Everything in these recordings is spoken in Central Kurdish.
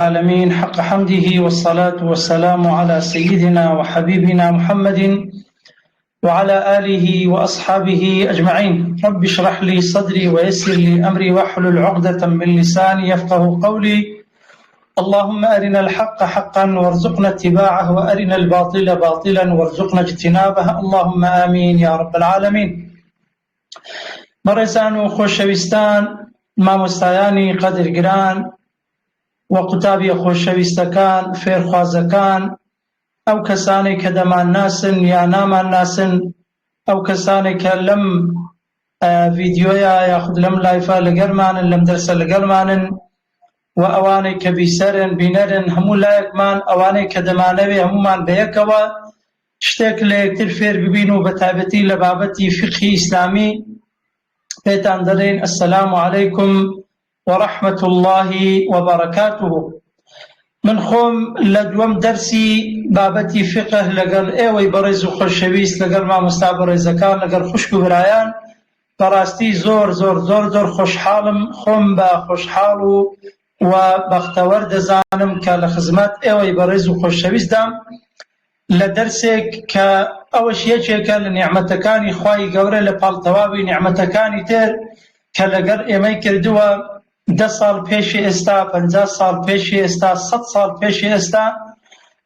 العالمين حق حمده والصلاة والسلام على سيدنا وحبيبنا محمد وعلى آله وأصحابه أجمعين. رب اشرح لي صدري ويسر لي أمري واحلل عقدة من لساني يفقه قولي. اللهم أرنا الحق حقا وارزقنا اتباعه وأرنا الباطل باطلا وارزقنا اجتنابه، اللهم آمين يا رب العالمين. بەڕێزان و خۆشەویستان، مامۆستایانی قەدرگران و قوتابی خۆشەویستەکان، فێرخوازەکان، ئەو کەسانێک کە دەمان ناسن یا نامان ناسن، ئەو کەسانێک کە لەم ڤیدیۆیە یاخود لەم لایفە لەگەڵمانن، لەم دەرسە لەگەڵمانن، و ئەوانەی کە بیسەرن بینەرن، هەموو لایەکمان، ئەوانەی کە دەمانەوێ هەمومان بەیەکەوە شتێک لە یەکتر فێر ببین و بەتایبەتی لە بابەتی فقهی ئیسلامی پێتان دەڵێن ئەسسەلامو عەلەیکم وەڕەحمەت الله وبەرەکاتوه. من خۆم لە دووەم دەرسی بابەتی فقه لەگەڵ ئێوەی بەڕێز و خۆشەویست، لەگەڵ مامۆستا بەڕێزەکان، لەگەڵ خوشک و برایان، بەڕاستی زۆر زۆر زۆر زۆر خۆشحاڵم، خۆم بە خۆشحاڵ و بەختەوەر دەزانم کە لە خزمەت ئێوەی بەڕێز و خۆشەویستدام لە دەرسێک کە ئەوەش یەکێکە لە نیعمەتەکانی خوای گەورە لە پاڵتەواوی نیعمەتەکانی تر کە لەگەڵ ئێمەی کردووە 10 ساڵ پێشی ئێستا، 50 ساڵ پێشی ئێستا، 100 ساڵ پێشی ئێستا.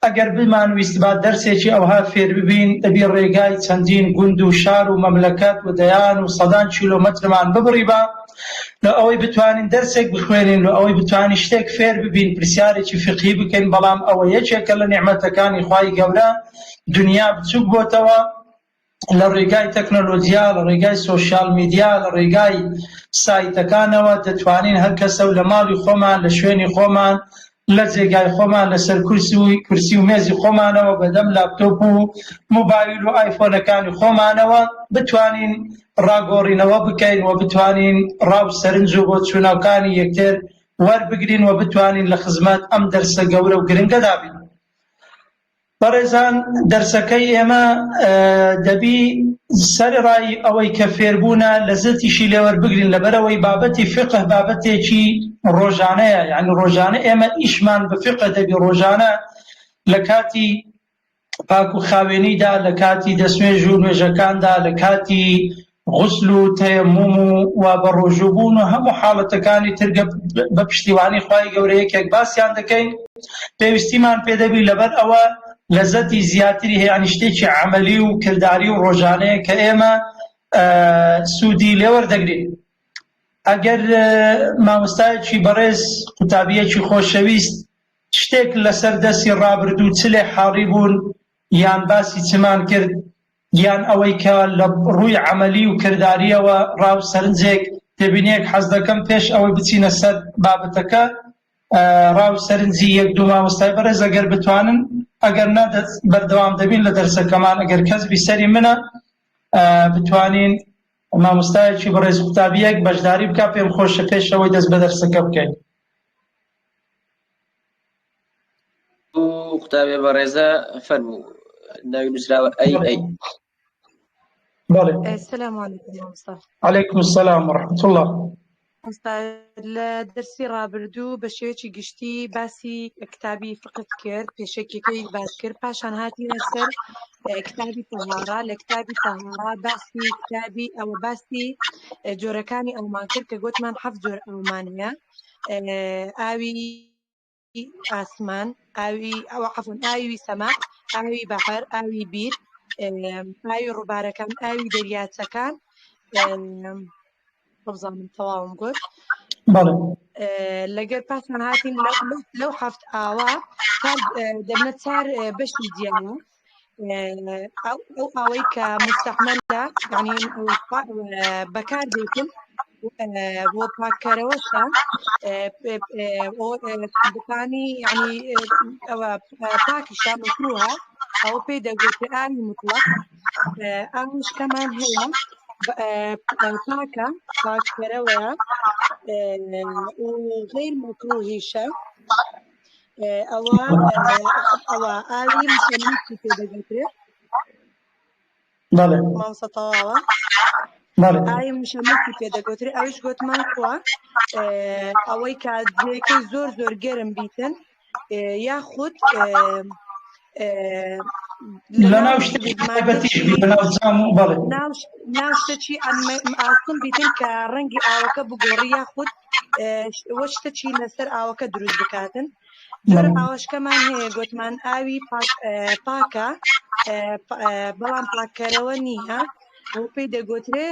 ئەگەر بمانویست با دەرسێکی ئەوها فێر ببین، دەبی ڕێگای چەندین گوند و شار و مەملەکەت و دەیان و سەدان کیلۆمەترمان ببڕی بە لە ئەوەی بتوانین دەرسێک بخوێنین، لە ئەوەی بتوانین شتێک فێر ببین، پرسیارێکی فقهی بکەین. بەڵام ئەوە یەکێکە لە نیعمەتەکانی خوای گەورە. دنیا بچووک بۆتەوە لە ڕێگای تەکنۆلۆجیا، لە ڕێگای سۆشیال میدیا، لە ڕێگای سایتەکانەوە دەتوانین هەر کەسە لە ماڵی خۆمان، لە شوێنی خۆمان، لە جێگای خۆمان، لەسەر کورسی و مێزی خۆمانەوە، بەدەم لاپتۆپ و موبایل و ئایفۆنەکانی خۆمانەوە بتوانین ڕاگۆڕینەوە بکەین و بتوانین ڕاو سەرنج و بۆ چووناوکانی یەکتر وەربگرین و بتوانین لە خزمەت ئەم دەرسە گەورە و گرنگەدا بین. بەڕێزان، دەرسەکەی ئێمە دەبی سەرڕای ئەوەی کە فێربوونە لەزەتیشی لێوەربگرین، لەبەرەوەی بابەتی فقه بابەتێکی ڕۆژانەیە. یعنی ڕۆژانە ئێمە ئیشمان بە فقه دەبی، ڕۆژانە لە کاتی پاک و خاوێنیدا، لە کاتی دەستنوێژ و نوێژەکاندا، لە کاتی غوسل و تەیەموم و بە ڕۆژوبوون و هەموو حاڵەتەکانی ترگە بە پشتیوانی خوای گەورە یەکێک باسییان دەکەین. پێویستیمان پێدەبی لەبەر ئەوە لەزەتی زیاتری هەیە، یعنی شتێکی عەمەلی و کرداری و ڕۆژانەیە کە ئێمە سوودی لێوەردەگرین. ئەگەر مامۆستایەکی بەڕێز، قوتابیەکی خۆشەویست شتێک لەسەر دەستی ڕابردوو چ لێ حاڕی بوون یان باسی چمان کرد، یان ئەوەی کە لە ڕووی عەمەلی و کرداریەوە ڕاو سەرنجێک دەبینێک حەز دەکەم پێش ئەوەی بچینە سەر بابەتەکە ڕاو سەرنجی یەک دوو مامۆستای بەڕێز ئەگەر بتوانن، ئەگەر نە بەردەوام دەبین لە دەرسەکەمان. ئەگەر کەس بیسەری منە بتوانین مامۆستایەکی بەڕێز قوتابیەک بەشداری بکە، پێم خۆشە پێشەوەی دەست بە دەرسەکە بکەین. قوتابی بەڕێزە فەرموو، ناوی نووسراوە ئەی. بەڵێ. السلام علیکم مامۆستا. عەلەیکم السەلام وەڕەحمەت الله. لە دەرسی ڕابردوو بە شێوەیەکی گشتی باسی کتابی فقه کرد، پێشەکێکەی باس کرد، پاشان هاتیە سەر کتابی تەهارە. لە کتابی تەهارە باسی کتابی ئەوە باسی جۆرەکانی ئەومان کرد کە گوتمان 7 جۆر ئەومان هەیە: ئاوی ئاسمان، ئاوی سەما، ئاوی بەحر، ئاوی بیر، ئاوی ڕووبارەکان، ئاوی دەریاچەکان. بزانم تەواوم گوت. لەگەر پاسمان هاتین لەو 7 ئاوا دەبنە 4 بەشی جیاوە. ئەو ئاوەی کە مستەعمەلە، یعنی بەکار دێتن بۆ پاککەرەوەشە، بتانی یعنی ئەوە پاکیشە مەکروهە، ئەوە پێی دەگوترێت ئاوی مطلق. ئاویش کەمان هەیە پاکە، پاککەرەوەیە و غیر مەکروهیشە. ئەوە ئاوی مشەمیتی پێ دەگوترێت. مامۆستا تەواوە؟ ئاوی مشەمیتی پێ دەگوترێت. ئەویش گوتمان کووە ئەوەی کە جێەکەی زۆر زۆر گەرم بیتن، یاخود لەناو شتێکی تایبەتیش بێت لەناو جام و بەڵێ ناو شتێکی ئاسن بیتن کە ڕەنگی ئاوەکە بگۆڕی یاخود وە شتێکی لەسەر ئاوەکە دروست بکاتن. جۆرە ئاوەشکەمان هەیە گوتمان ئاوی پاکە بەڵام پاکەرەوە نییە و پێی دەگوترێ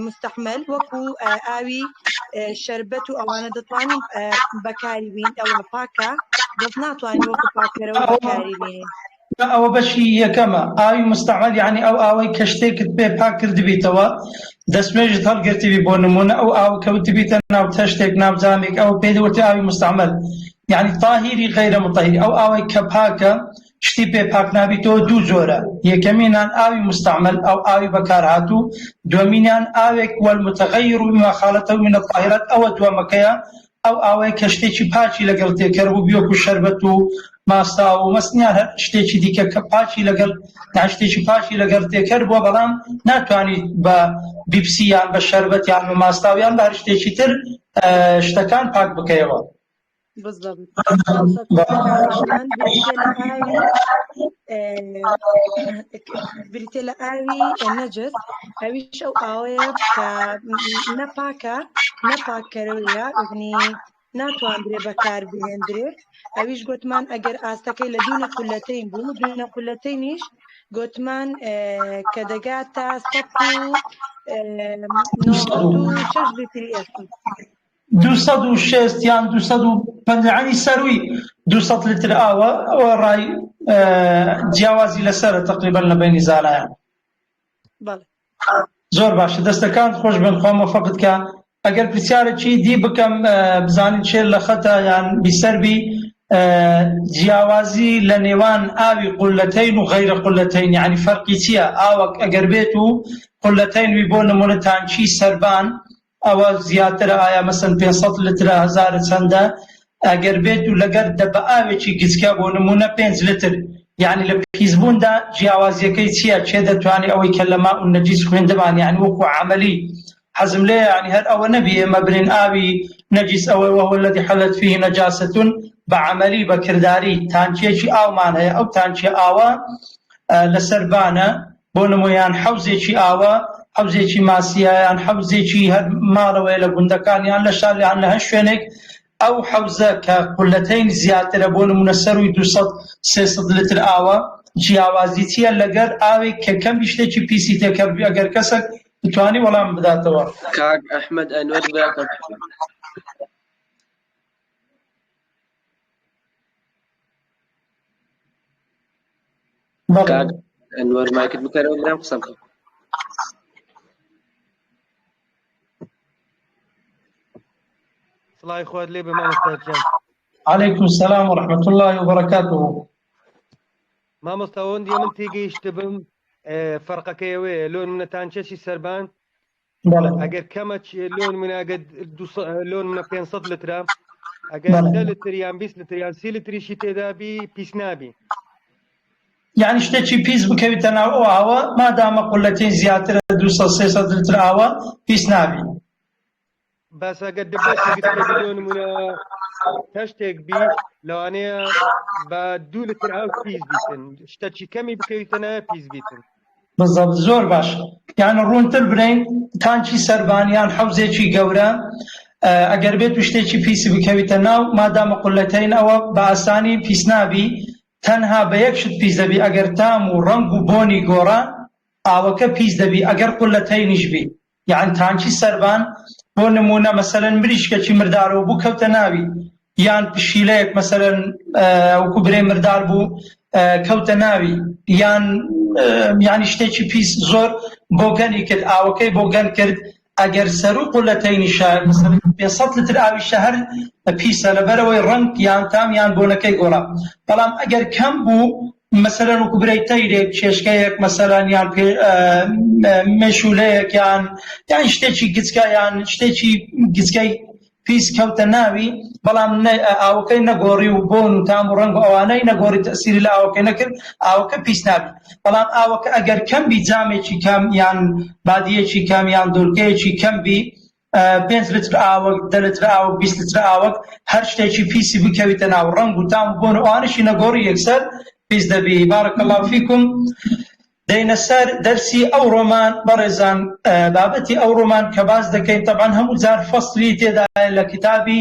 مستەحمل وەکو ئاوی شەربەت و ئەوانە دەتوانین بەکاری بین ئەوە پاکە دەست ناتوانین وەکو پاکەرەوە بەکاری بین. ئەوە بەشی یەکەمە ئاوی مستەعمەل یعنی ئەو ئاوەی کە شتێکت پێ پاک کردبیتەوە دەستمێژت هەڵگرتیبی بۆ نمونە ئەو ئاو کەوتبیتە ناو تەشتێک ناو جامێک ئەو پێی دەوتێ ئاوی مستەعمەل یعنی طاهیری غەیرە مطهری ئەو ئاوەی کە پاکە شتی پێ پاک نابیتەوە دوو جۆرە یەکەمینان ئاوی مستەعمەل ئەو ئاوی بەکارهاتوو دووەمینیان ئاوێک والمتغەیر بما خالطه من الطاهرات ئەوە دووەمەکەیە ئەو ئاوەی کە شتێکی پاچی لەگەڵ تێکەڕبوو بیوەکو شەربەت و ماستا و مەسنیان هەر شتێکی دیکە کە پاچی لەگەڵ شتێکی پاچی لەگەڵ تێکەر بووە بەڵام ناتوانیت بە بیپسییان بە شەربەت یان بە ماستاویان بە هەر شتێکی تر شتەکان پاک بکەیەوە. بریتێ لە ئاوی نەجس ئەویش ئەو ئاوەیە کە نەپاکە نەپاکەرەوەیە ناتوانرێ بەکار بهێنرێت ئەویش گوتمان ئەگەر ئاستەکەی لە دوو نەقولەتەین بوو دوو نەقولەتەینیش گوتمان کە دەگاتە 196 لیتری ئێستا 206 یان 250 سەروی 200 لیتر ئاوە ئەوە ڕای جیاوازی لەسەرە تقریبا لە بینی زانایان. زۆر باشە دەستەکان خۆش بن خۆ مەفەقت کە ئەگەر پرسیارێکی دی بکەم بزانین چێر لە خەتە یان بیسەربی جیاوازی لە نێوان ئاوی قولەتین و غەیرە قولەتین یعنی فەرقی چییە ئاوەک ئەگەر بێت و قولەتینوی بۆ نمونە تانچی سەربان ئەوە زیاترە ئایا مەسەن 500 لترە هەزار چەندە ئەگەر بێت و لەگەر دە بە ئاوێکی گچکە بۆ نمونە 5 لتر یعنی لە پیسبووندا جیاوازیەکەی چییە چێ دەتوانێت ئەوەی کە لە ماء النەجیس خوێندەمان یعنی وەکو عەمەلی حەزم لێ یعنی هەر ئەوە نەبی ئێمە برین ئاوی نەجیس ئەوە وهو الذي حلت فيه نجاسة بە عەمەلی بە کرداری تانچێکی ئاومان هەیە ئەو تانچێ ئاوە لەسەربانە بۆ نمویان حەوزێکی ئاوە حەوزێکی ماسیە یان حەوزێکی هەر ماڵەوەی لە گوندەکان یان لە شار یان لە هەر شوێنێک ئەو حەوزە کە قولەتین زیاترە بۆ نمونە سەروی 200-300 لتر ئاوە جیاوازی چییە لەگەر ئاوێک کە کەمی شتێکی پیسی تێکەڕبی ئەگەر کەسێک بتوانی وەڵام بداتەوە. کاک ئەحمەد ئەنوەر براکەم کاک ئەنوەر مایکت بکەرەوە برام قسە بکە. سڵای خوات لێ بە مامۆستاجان. عەلەیکوم سەلام وەرەحمەتوڵڵاهی وبەرەکاتوهو. مامۆستا ئەوەندی من تێگەیشتە بم فەرقەکەیەوەیە لۆن منە تانچەشی سەربان ئەگەر کەمە لۆن منە ئەگەر لۆن منە 500 لترە ئەگەر 10 لتر یان 20 لتر یان 30 لتریشی تێدابی پیس نابی یعنی شتێکی پیس بکەویتە ناو ئەو ئاوە مادامە قولەتین زیاترە 200-300 لتر ئاوە پیس نابی. بەس ئەگەر دەبێت لۆن منە هەشتێک بی لەوانەیە بە 2 لتر ئاو پیس بیتن شتێکی کەمی بکەویتە ناوە پیس بیتن. بالضبط زۆر باش یعنی ڕوونتر برین تانچی سەربانیان حەوزێکی گەورە ئەگەر بێت و شتێکی پیسی بکەویتە ناو مادامە قولەتین ئەوە بە ئاسانی پیس نابی تەنها بە یەک شت پیس دەبی ئەگەر تام و ڕەنگ و بۆنی گۆڕە ئاوەکە پیس دەبی ئەگەر قولەتینیش بی یعنی تانچی سەربان بۆ نمونە مەسەلەن مریشکێکی مردارەوە بوو کەوتە ناوی یان پشیلەیەک مەسەلەن وەکو برێ مردار بوو کەوتە ناوی یان یعنی شتێکی پیس زۆر بۆگەنی کرد ئاوەکەی بۆگەن کرد ئەگەر سەر و قولەتینی شار 500 لتر ئاوی شەهر پیسە لەبەرەوەی ڕەنگ یان تام یان بۆنەکەی گۆڕا بەڵام ئەگەر کەم بوو مەسەلەن وەکو برەی تەیرێک چێشکەیەک مەسەلەن یان مێشولەیەک یان شتێکی گچکە یان شتێکی گچکەی پیس کەوتە ناوی بەڵام ئاوەکەی نەگۆڕی و بۆن و تام و ڕەنگ و ئەوانەی نەگۆڕی تەسیری لە ئاوەکەی نەکرد ئاوەکە پیس نابی بەڵام ئاوەکە ئەگەر کەم بی جامێکی کەم یان بادیەکی کەم یان دۆرگەیەکی کەم بی 5 لتر ئاوەک 10 لتر ئاوەک 20 لتر ئاوەک هەر شتێکی پیسی بکەویتە ناو ڕەنگ و تام بۆن و ئەوانشی نەگۆڕی یەکسەر پیس دەبی. بارك الله فيكم. دەینە سەر دەرسی ئەو ڕۆمان بەڕێزان. بابەتی ئەو ڕۆمان کە باز دەکەین طبعا هەموو جار فەصلی تێدایە لە کتابی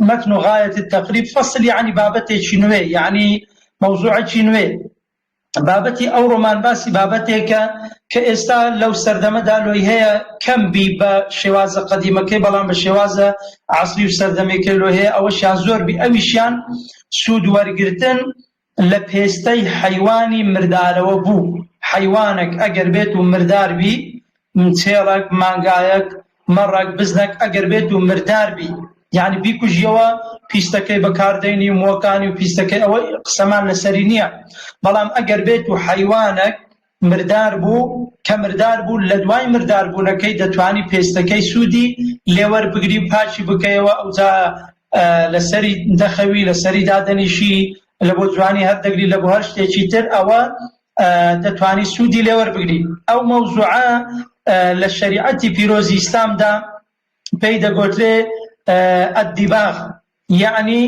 متن غایەت التقریب. فەصل یعنی بابەتێکی نوێ، یعنی مەوزوعێکی نوێ. بابەتی ئەو ڕۆمان باسی بابەتێکە کە ئێستا لەو سەردەمەدا لۆی هەیە کەم بی بە شێوازە قەدیمەکەی، بەڵام بە شێوازە عەسری و سەردەمێکە لۆی هەیە. ئەوەشیان زۆر بی، ئەویشیان سوود وەرگرتن لە پێستەی حەیوانی مردارەوە بوو. حەیوانێک ئەگەر بێت و مردار بی، چێڵێک، مانگایەک، مەڕێک، بزنێک ئەگەر بێت و مردار بی، یعنی بیکوژیەوە پیستەکەی بەکاردێنی و مۆکانی و پیستەکەی، ئەوە قسەمان لەسەری نییە. بەڵام ئەگەر بێت و حەیوانێک مردار بوو کە مردار بوو، لە دوای مردار بوونەکەی دەتوانی پێستەکەی سوودی لێوەربگری و پاچی بکەیەوە، ئەوجا لەسەری دەخەوی، لەسەری دادەنیشی، لە بۆ جوانی هەردەگری، لە بۆ هەر شتێکی تر ئەوە دەتوانی سوودی لێوەربگری. ئەو مەوزوعە لە شەریعەتی پیرۆزی ئیسلامدا پێی دەگوترێ ئەدیباغ، یعنی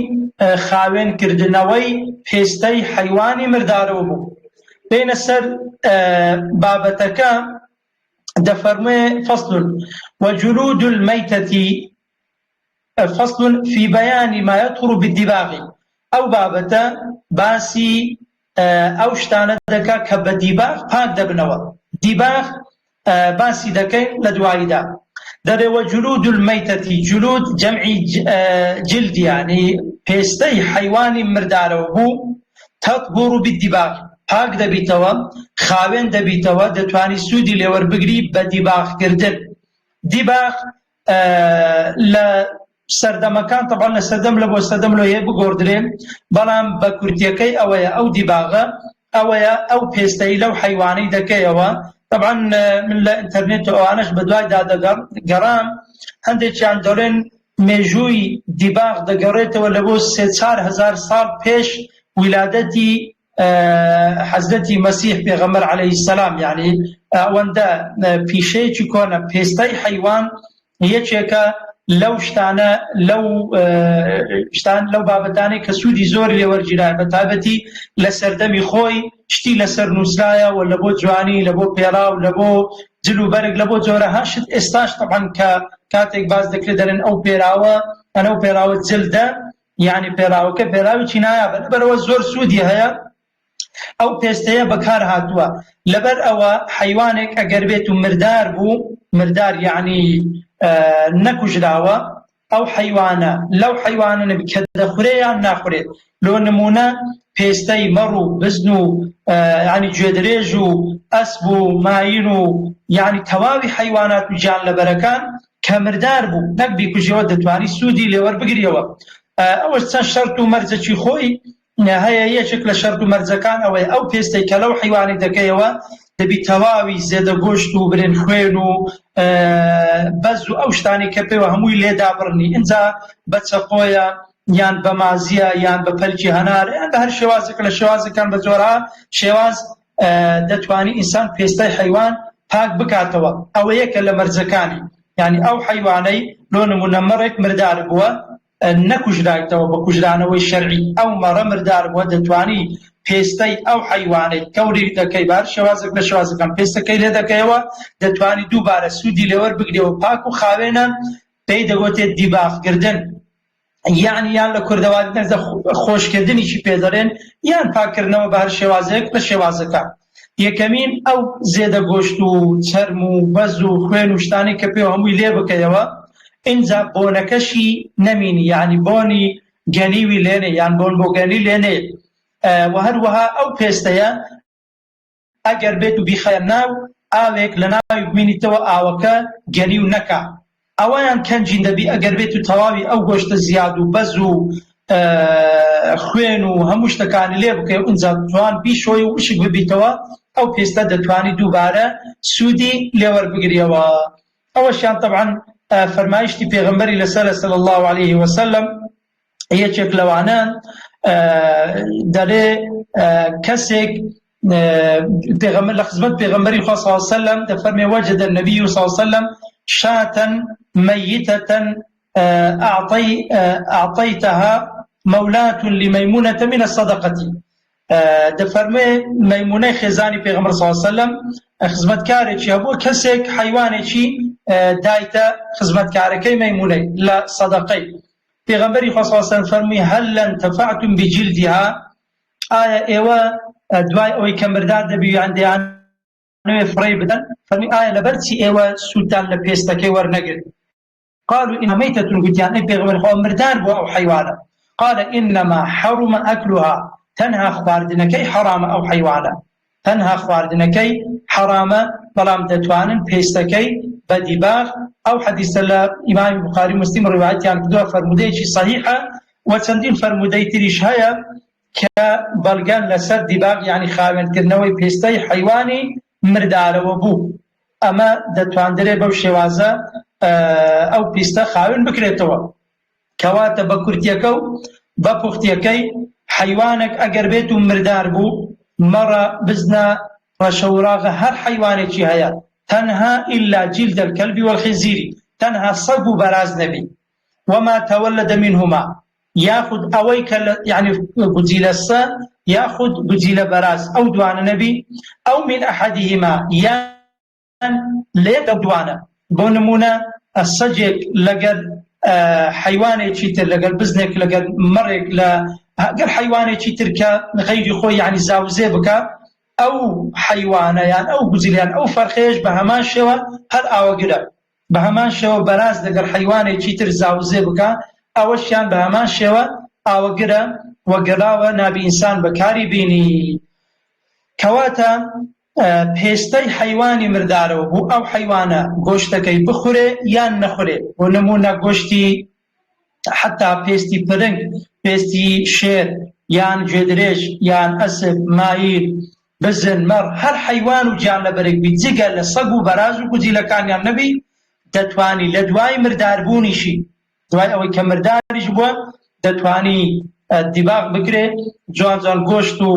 خاوێنکردنەوەی پێستەی حەیوانی مردارەوە بوو. بینە سەر بابەتەکە دەفەرمێ فصل وجلود الميتة فصل في بيان ما يطهر بالدباغ. ئەو بابەتە باسی ئەو شتانە دەکا کە بە دیباغ پاک دەبنەوە. دیباغ باسی دەکەین لە دواییدا. دەرێوە جلود الميتة، جلود جەمعی جلد، یعنی پێستەی حەیوانی مردارەوە بوو، تطهر بالدباغ، پاک دەبیتەوە، خاوێن دەبیتەوە، دەتوانی سوودی لێوەربگری بە دیباغکردن. دیباغ لە سەردەمەکان طبعا لە سەردەم لە بۆ سەردەم لۆیە بگۆڕدرێن، بەڵام بە کورتیەکەی ئەوەیە ئەو دیباغە ئەوەیە ئەو پێستەی لەو حەیوانەی دەکەیەوە. طبعا من لە ئینتەرنێت ئەوانەش بە دوای دادەگەڕام، هەندێکیان دەڵێن مێژووی دیباغ دەگەڕێتەوە لە بۆ 3-4 هزار ساڵ پێش ولادەتی حەزرەتی مەسیح پێغەمبەر عەلەیهی سەلام، یعنی ئەوەندە پیشەیەکی کۆنە. پێستەی حەیوان یەکێکە لەو شتانە، لەو بابەتانەی کە سوودی زۆر لێوەرگیرایە، بە تایبەتی لە سەردەمی خۆی شتی لەسەر نووسرایەوە، لە بۆ جوانی، لە بۆ پێڵاو، لە بۆ جل و بەرگ، لە بۆ جۆرەها شت. ئێستاش طبعا کە کاتێک باز دەکرێت دەرێن ئەو پێراوە، ئەو پێراوە جلدە، یعنی پێراوەکە پێراوی نایابێت، لەبەرەوە زۆر سوودی هەیە. ئەو پێستەیە بەکار هاتووە. لەبەر ئەوە حەیوانێک ئەگەر بێت و مردار بوو، مردار یعنی نەکوژراوە، ئەو حەیوانە لەو حەیوانە کە دەخورێ یان ناخورێت. لۆ نمونە پێستەی مەڕ و بزن و یعنی گوێدرێژ و ئەسب و ماین و یعنی تەواوی حەیوانات و گیانلەبەرەکان کە مردار بوو، نەک بیکوژیەوە، دەتوانی سوودی لێوەربگریەوە. ئەوە چەند شەرت و مەرجەکی خۆی هەیە. یەکێک لە شەرت و مەرجەکان ئەوەیە ئەو پێستەی کە لەو حەیوانی دەکەیەوە دەبی تەواوی زێدە گۆشت و برێن خوێن و بەز و ئەو شتانی کە پێوە هەمووی لێدابڕنی. ئینجا بە چەقۆیە یان بە مازیە یان بە پەلکی هەنار یان بە هەر شێوازێک لە شێوازەکان بە جۆرا شێواز دەتوانی ئینسان پێستەی حەیوان پاک بکاتەوە. ئەوە یەکە لە مەرجەکانی، یعنی ئەو حەیوانەی لۆ نمونە مەڕێک مردار بووە، نەکوژرایتەوە بە کوژرانەوەی شەرعی، ئەو مەڕە مردار بووە، دەتوانی پێستەی ئەو حەیوانەی کەوری دەکەی، بار شێوازێک لە شێوازەکان پێستەکەی لێ دەکەیەوە، دەتوانی دووبارە سوودی لێوەربگریەوە. پاک و خاوێنە پێی دەگوتێت دیباغکردن، یعنی یان لە کوردەواری نەزە خۆشکردنیشی پێدەڵێن، یان پاکردنەوە بە هەر شێوازەیەک لە شێوازەکان. یەکەمین ئەو زێدە گۆشت و چەرم و بەز و خوێن و شتانی کە پێوە هەمووی لێ بکەیەوە. اینجا بۆنەکەشی نەمینی، یعنی بۆنی گەنیوی لێنێ یان بۆن بۆ گەنی لێنێ. و هەروەها ئەو پێستەیە ئەگەر بێت و بیخەیە ناو ئاوێک لە ناوی بمینیتەوە، ئاوەکە گەنی و نەکا، ئەوەیان کەنجین دەبی. ئەگەر بێت و تەواوی ئەو گۆشتە زیاد و بەز و خوێن و هەموو شتەکانی لێ بکەی، ئینجا توان بیشۆی و وشک ببیتەوە، ئەو پێستە دەتوانی دووبارە سوودی لێوەربگریەوە. ئەوەشیان طبعا فەرمایشتی پێغەمبەری لەسەر صلی الله عليه وسلم. یەکێک لەوانە دەڵێ کەسێک پێغەمبەر لە خزمەت پێغەمبەری خوا صلی الله عليه وسلم دەفەرمێ وەجد النبي صلی الله عليه وسلم شاة ميتة أعطيتها مولاة لميمونة من الصدقة. دفرمي ميمونة خزاني پیغمبر صلى الله عليه وسلم خزمتكارێکی هەبوو کەسێک حیوانێکی دایتە خزمەتکارەکەی مەیمونەی لە سەدەقەی. پێغەمبەری خوا صلی الله علیه و سلم فەرمووی هەل انتفعتم بجلدها، ئایا ئێوە دوای ئەوەی کە مردار دەبی یان دەیانەوێ فڕێ بدەن، فەرمووی ئایا لەبەرچی ئێوە سوودتان لە پێستەکەی وەرنەگرت؟ قالوا إنها ميتة، گوتیان ئەی پێغەمبەر خوا مردار بووە ئەو حیوانە. قال إنما حرم أكلها، تەنها خواردنەکەی حرامە ئەو حیوانە، تەنها خواردنەکەی حرامە، بەڵام دەتوانن پێستەکەی بە دیباغ. ئەو حەدیثە لە ئیمامی بوخاری مسلم ڕیوایەتیان کردووە، فەرمودەیەکی صحیحە و چەندین فەرمودەی تریش هەیە کە بەڵگەن لەسەر دیباغ یعنی خاوێنکردنەوەی پێستەی حیوانی مردارەوە بوو. ئەمە دەتواندرێ بەو شێوازە ئەو پیستە خاوێن بکرێتەوە. کەواتە بە کورتیەکە و بە پوختیەکەی حیوانێک ئەگەر بێت و مردار بوو، مەڕە بزنە ڕەشەوراغە هەر حیوانێکی هەیە، تەنها إلا جلد الكلب والخنزير، تەنها سەگ و بەراز نەبی. وما تولد منهما، یاخود ئەوەی کە یعنی گوجیلە سە یاخود گوجیلە بەراز، ئەو دوانە نەبی. ئەو من ئەحەدیهما، یان لێک ئەو دوانە. بۆ نمونە سەجێک لەگەر حیوانێکی تر، لەگەر بزنێک، لەگەر مەڕێک، لەگەر حیوانێکی تر کە غەیری خۆی یعنی زاوزێ بکە، ئەو حیوانە یان ئەو گوجیلیان ئەو فەرخێش بە هەمان شێوە هەر ئاوەگرە، بە هەمان شێوە بەراز لەگەر حیوانێکی تر زاوزێ بکە، ئەوەشیان بە هەمان شێوە ئاوەگرە وەگەڵاوە نابی ئینسان بەکاری بینی. کەواتە پێستەی حیوانی مردارەوە بوو، ئەو حیوانە گۆشتەکەی بخورێ یان نەخورێ. بۆ نمونە گۆشتی حتا پێستی پرنگ، پێستی شێر یان گوێدرێژ یان ئەسپ، مایر، بزن، مەڕ، هەر حیوان و گیان لەبەرێک بیت جگە لە سەگ و بەراز و گوجیلەکانیان نەبی، دەتوانی لە دوای مرداربوونیشی، دوای ئەوەی کە مرداریش بووە، دەتوانی دیباغ بکرێ، جوان جوان گۆشت و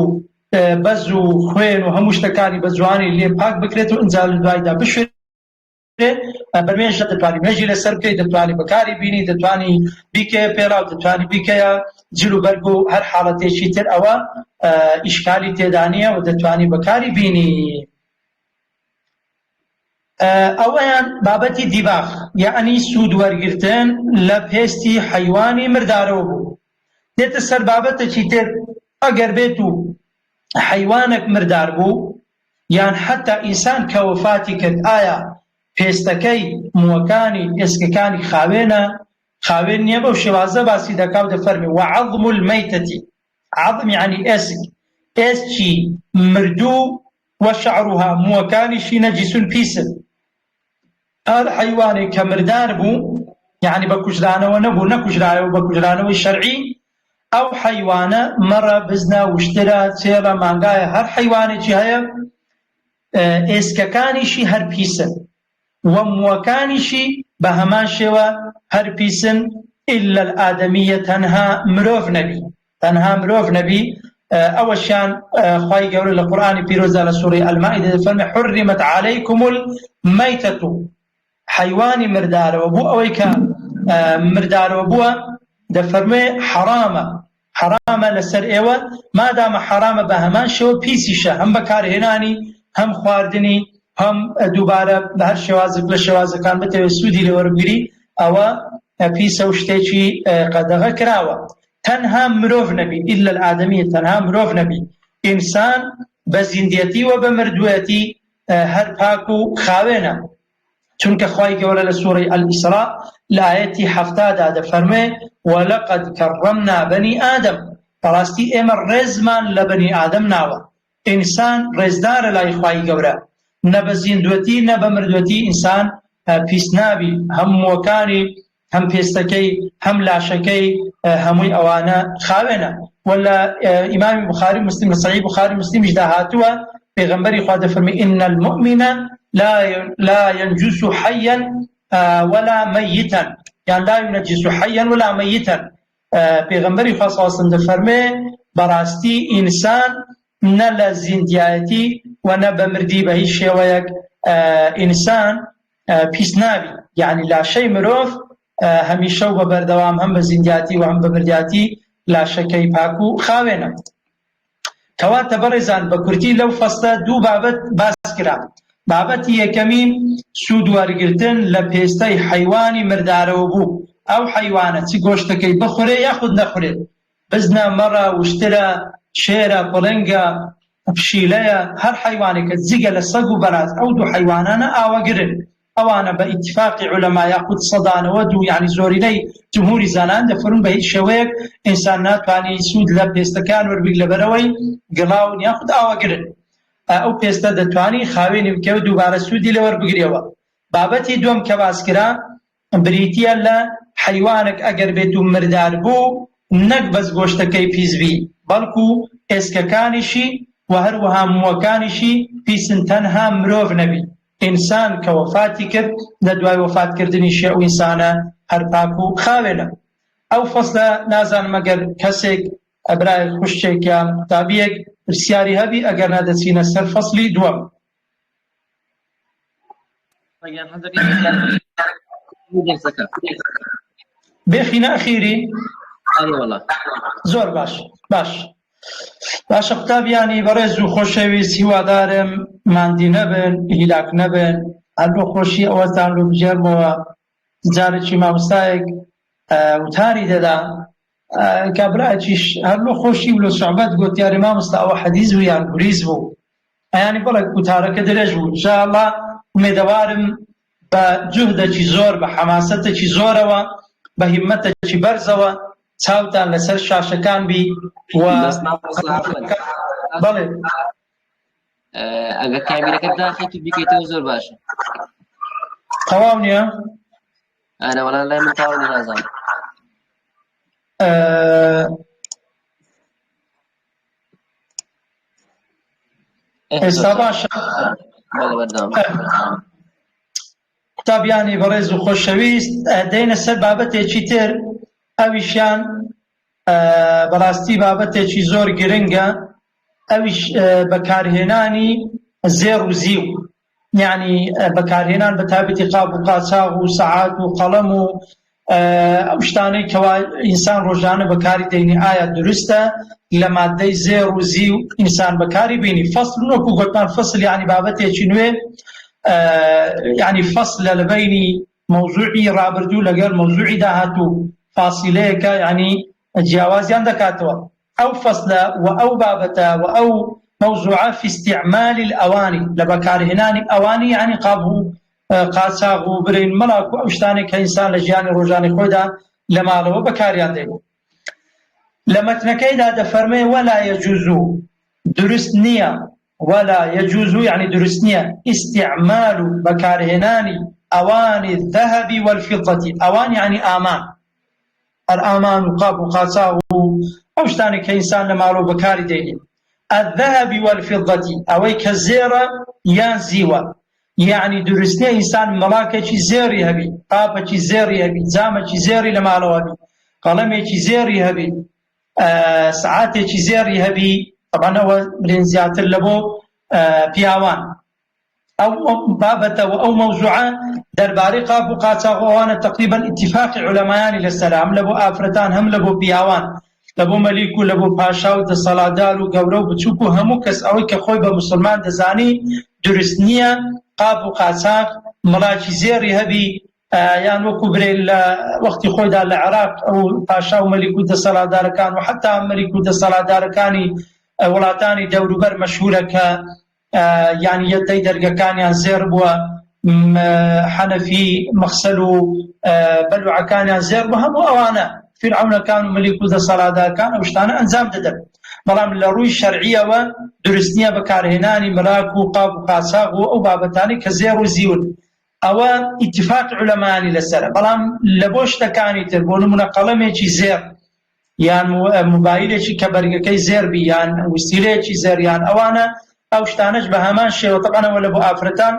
بەز و خوێن و هەموو شتەکانی بە جوانی لێ پاک بکرێت و ئەنجا لە دوایدا بشوێت. بەرمێژە دەتوانی مێژی لەسەر بکەیت، دەتوانی بەکاری بینی، دەتوانی بیکەیە پێراو، دەتوانی بیکەیە جل و بەرگ و هەر حاڵەتێکی تر، ئەوە ئیشکالی تێدا نییە و دەتوانی بەکاری بینی. ئەوەیان بابەتی دیباغ یعنی سوود وەرگرتن لە پێستی حیوانی مردارەوە بوو. دێتە سەر بابەتێکی تر، ئەگەر بێت و حیوانێک مردار بوو یان حتا ئینسان کە وەفاتی کرد، ئایا پێستەکەی مووەکانی ئێسکەکانی خاوێن نییە؟ بەو شێوازە باسی دەکا و دەفەرمی وعەظم المەیتەتی، عەظم یعنی ئێسک، ئێسکی مردوو، وەشەعروها مووەکانیشی نەجیسون پیسن. هەر حیوانێک کە مردار بوو یعنی بە کوژرانەوە نەبوو، نەکوژرایەوە بە کوژرانەوەی شەرعی، ئەو حیوانە مەڕە، بزنە، وشترە، چێڵە، مانگایە، هەر حیوانێکی هەیە ئێسکەکانیشی هەر پیسن و مووەکانیشی بە هەمان شێوە هەر پیسن، إلا الآدەمیە، تەنها مرۆڤ نەبی، تەنها مرۆڤ نەبی. ئەوەشیان خوای گەورە لە قورئانی پیرۆزە لە سوورەی ئەلمائیدە دەفەرمێ حرمت عەلەیکم المەیتەة، حیوانی مردارەوە بوو، ئەوەی کە مردارەوە بووە دەفەرمێ حرامە لەسەر ئێوە، مادامە حرامە بە هەمان شێوە پیسیشە، هەم بەکارهێنانی، هەم خواردنی، هەم دووبارە بە هەر شێوازێک لە شێوازەکان بتەوێت سوودی لێوەربگری، ئەوە پیسە و شتێکی قەدەغە کراوە. تەنها مرۆڤ نەبی، إلا الآدەمیە، تەنها مرۆڤ نەبی. ئینسان بە زیندەتی و بە مردووەتی هەر پاک و خاوێنە، چونکە خوای گەورە لە سوورەی ئەلئیسراء لە ئایەتی 70 دەفەرمێ وەلەقەد کەڕەمنا بەنی ئادەم، بەڕاستی ئێمە ڕێزمان لە بەنی ئادەم ناوە. ئینسان ڕێزدارە لای خوای گەورە، نە بە زیندوەتی نە بە مردوەتی ئینسان پیس نابی، هەم مووەکانی، هەم پێستەکەی، هەم لاشەکەی، هەمووی ئەوانە خاوێنە. ولا ئیمامی بوخاری مسلم لە سەحیح بوخاری مسلمیشدا هاتووە، پێغەمبەری خوا دەفەرمێ إن المؤمن لا ينجس حيا ولا ميتا، يعني لا ينجس حيا ولا ميتا. پێغەمبەری خوا صلی الله علیه و سلم دەفەرمێ بەڕاستی ئینسان نە لە زیندیەتی و نە بە مردی بە هیچ شێوەیەک ئینسان پیس نابی، یعنی لاشەی مرۆڤ هەمیشە و بە بەردەوام هەم بە زیندیاتی و هەم بە بردیاتی لاشەکەی پاک و خاوێنە. کەواتە بەڕێزان بە کورتی لەو فەستە دوو بابەت باس کرا. بابەتی یەکەمی سوود وەرگرتن لە پێستەی حەیوانی مردارەوە بوو. ئەو حەیوانە چ گۆشتەکەی بخورێ یاخود نەخورێت، بزنە، مەڕە، وشترە، شێرە، پڵنگە، پشیلەیە، هەر حەیوانێکە جگە لە سەگ و بەراز، ئەو دوو حەیوانانە ئاوەگرن. ئەوانە بە ئیتیفاقی عولەما یاخود سەدانەوە دوو یعنی زۆرینەی جمهوری زانان دەفەرمون بە هیچ شێوەیەک ئینسان ناتوانێت سوود لە پێستەکان وەربگرێت لەبەرەوەی گڵاون یاخود ئاوەگرن. ئەو پێستە دەتوانی خاوێنی بکە و دووبارە سوودی لە وەربگرێەوە. بابەتی دووەم کە باسکرا بریتیە لە حەیوانێک ئەگەر بێت و مردار بوو نەک بەس گۆشتەکەی پیسبی، بەڵکو ئێسکەکانیشی و هەروەها مووەکانیشی پیسن، تەنها مرۆڤ نەبی. ئینسان کە وەفاتی کرد لە دوای وەفاتکردنی شێ و ئینسانە هەر پاک و خاوێنە. ئەو فەسلە نازانم ئەگەر کەسێک ئەبرای خوشتێک یان قوتابیەک پرسیاری هەبی، ئەگەر نادەچینە سەر فەسلی دووەم. بێخینە ئەخیری زۆر باش باشە قوتابیانی بەڕێز و خۆشەویست، هیوادارم ماندی نەبن، هیلاک نەبن. هەر بۆ خۆشی ئەوەتان لە بژێرمەوە جارێکی مامۆستایەک وتاری دەدا کابراایکیش هەر لە خۆشی و لە سوحبەت گوتیاری مامۆستا ئەوە حەدیث بوو یان گوریز بوو، ئەیانی بەڵێ وتارەکە درێژ بوو. ئینشاءالله ئومێدەوارم بە جوهدێکی زۆر، بە حەماسەتێکی زۆرەوە، بە هیممەتێکی بەرزەوە چاوتان لەسەر شاشەکان بی و بەڵێ ئەگەر کامیرەکە داخێت و بیکەیتەوە زۆر باشە. تەواو نییە؟ ئەنە وەڵام لای من تەواو نیە، نازانم. ئێستا باشە؟ قوتابیانی بەڕێز و خۆشەویست، دێنە سەر بابەتێکی تر، ئەویشیان بەڕاستی بابەتێکی زۆر گرنگە، ئەویش بەکارهێنانی زێر و زیو، یعنی بەکارهێنان بە تایبەتی قاب و قاچاغ و سەعات و قەڵەم و ئەو شتانەی کەوا ئینسان ڕۆژانە بەکاری دەینی ئایا دروستە لە مادەی زێر و زیو ئینسان بەکاری بینی. فەسل وەکو گوتمان فەسل یعنی بابەتێکی نوێ، یعنی فەسلە لە بەینی مەوزوعی ڕابردوو لەگەڵ مەوزوعی داهاتوو فاسیلەیەکە، یعنی جیاوازیان دەکاتەوە. ئەو فەسلە و ئەو بابەتە و ئەو موضوعە في استعمال الأواني، لبكارهناني أواني يعني قابو قاچاغ و برین مەڵاک و ئەو شتانێک کە ئینسان لە ژیانی ڕۆژانەی خۆیدا لە ماڵەوە بەکاریان دێت. لە مەتنەکەیدا دەفەرمێ ولا يجوز، دروست نییە، ولا يجوز يعني دروست نییە، استعمال بەکارهێنانی ئەوانی الذهب والفضة. ئەوان يعني ئامان، الآمان و قاب و قاچاغ و ئەو شتانێک کە ئینسان لە ماڵەوە بەکاری دێت. الذهب والفضة أوي كزيرة يان زيوة، يعني درستني إنسان ملاكة زيري هبي، قابة زيري هبي، زامة زيري لمالو هبي، قلمة زيري هبي، ساعات زيري هبي. طبعا هو برنزيات اللبو بياوان أو بابة أو موضوعة درباري قاب وقاتا وانا تقريبا اتفاق علماء للسلام لبو آفرتان هم لبو بياوان، لبو مەلیک و لەبۆ پاشا و دەسەڵاتدار و گەورە و بچووک و هەموو کەس ئەوەی کە خۆی بە موسڵمان دەزانی دروست نییە قاب و قاچاق مڵاکی زێڕی هەبی، یان وەکو برێ لە وەختی خۆیدا لە عێراق ئەو پاشا و مەلیک و دەسەڵاتدارەکان و حتا مەلیک و دەسەڵاتدارەکانی وڵاتانی دەوروبەر مەشهورە کە یانی یەدەی دەرگەکانیان زێر بووە، حەنەفی مەخسەل و بەلوعەکانیان زێر بووە، هەموو ئەوانە فرعونەکان و مەلیک و دەسەڵاتدارەکان ئەو شتانە ئەنجام دەدەن. بەڵام لە ڕووی شەرعیەوە دروست نییە بەکارهێنانی مەراک و قاب و قاچاغ و ئەو بابەتانی کە زێر و زیون. ئەوە ئیتیفاق عولەمانی لەسەرە. بەڵام لە بۆ شتەکانی تر، بۆ نمونە قەڵەمێکی زێر یان موبایلێکی کە بەرگەکەی زێر بی یان وسیلەیەکی زێر یان ئەوانە، ئەو شتانەش بە هەمان شێوە تەبعەنەوە لە بۆ ئافرەتان